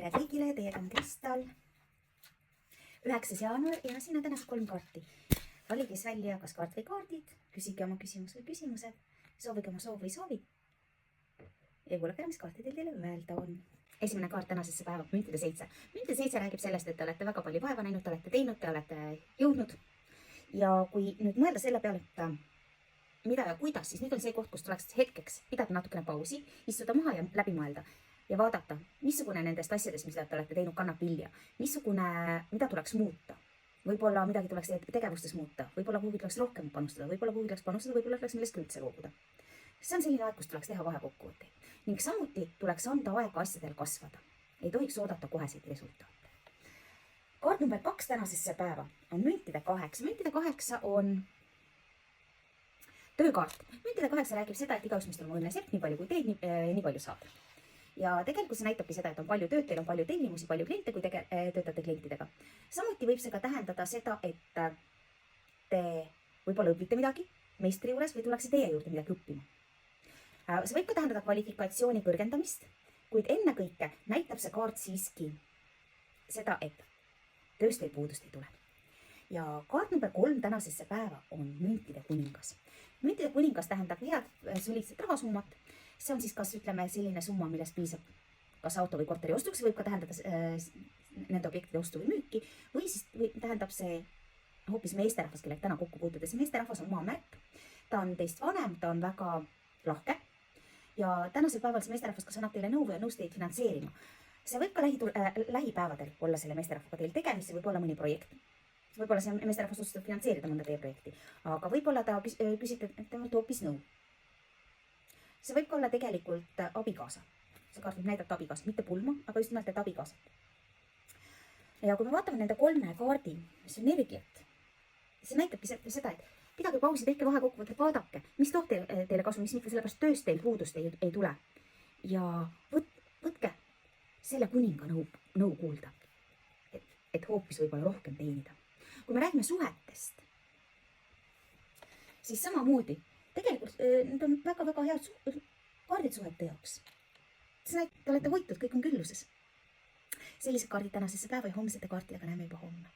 tere kõigile, teiega on Kristal. 9. jaanuar ja siin on tänased 3 kaarti. Valige siis välja kas kaart või kaardid, küsige oma küsimus või küsimused, soovige oma soov või soovi. Ja kuulake, mis kaartidel teile öelda on. Esimene kaart tänasesse päeva, müntide 7. Müntide 7 räägib sellest, et te olete väga palju vaeva näinud, te olete teinud, te olete jõudnud. Ja kui nüüd mõelda selle peale, et mida ja kuidas, siis nüüd on see koht, kus tuleks hetkeks pidada natukene pausi, istuda maha ja läbi mõelda. Ja vaadata, missugune nendest asjadest, mis te olete teinud, kannab vilja. Mida tuleks muuta. Võib-olla midagi tuleks tegevustes muuta. Võib-olla kuhugi tuleks rohkem panustada. Võib-olla kuhugi tuleks panustada, võib-olla tuleks millestki üldse loobuda. See on selline aeg, kus tuleks teha vahekokkuvõtteid. Ning samuti tuleks anda aega asjadel kasvada. Ei tohiks oodata koheseid resultaate. Kaart number 2 tänasesse päeva on müntide 8. Müntide 8 on töökaart. Müntide 8 räägib seda, et igaüks, mis on õnnes nii palju kui teed, nii palju saad. Ja tegelikult see näitabki seda, et on palju tööd, teil on palju tellimusi, palju kliente, kui töötate klientidega. Samuti võib see ka tähendada seda, et te võib-olla õpite midagi meistri juures või tullakse teie juurde midagi õppima. See võib ka tähendada kvalifikatsiooni kõrgendamist, kuid ennekõike näitab see kaart siiski seda, et tööst teil puudust ei tule. Ja kaart number 3 tänasesse päeva on müntide kuningas. Müntide kuningas tähendab head soliidset rahasummat. See on siis kas ütleme selline summa, millest piisab kas auto või korteri ostuks, võib ka tähendada nende objektide ostu või müüki, või siis tähendab see hoopis meesterahvas, kellega täna kokku puutudes. Meesterahvas on maamärk, ta on teist vanem, ta on väga lahke ja tänasel päeval see meesterahvas kas annab teile nõu või on nõus teid finantseerima. See võib ka lähipäevadel olla selle meesterahvaga teil tegemist, see võib olla mõni projekt. Võib-olla see meesterahvas otsustab finantseerida mõnda teie projekti, aga võib-olla ta küsite temalt hoopis nõu. See võib ka olla tegelikult abikaasa. See kaart võib näidata abikaasa, mitte pulma, aga just nimelt, et abikaasat. Ja kui me vaatame nende 3 kaardi, mis on energiat, see näitabki seda, et pidage pausi, tehke vahekokkuvõtted, vaadake, mis toob teile kasu, mis mitte sellepärast tööst teil puudust ei tule. Ja võtke selle kuninga nõu kuulda, et hoopis võib-olla rohkem teenida. Kui me räägime suhetest, siis samamoodi tegelikult need on väga-väga head kaardid suhete jaoks. Te olete hoitud, kõik on külluses. Sellised kaardid tänasesse päeva ja homsete kaartidega näeme juba homme.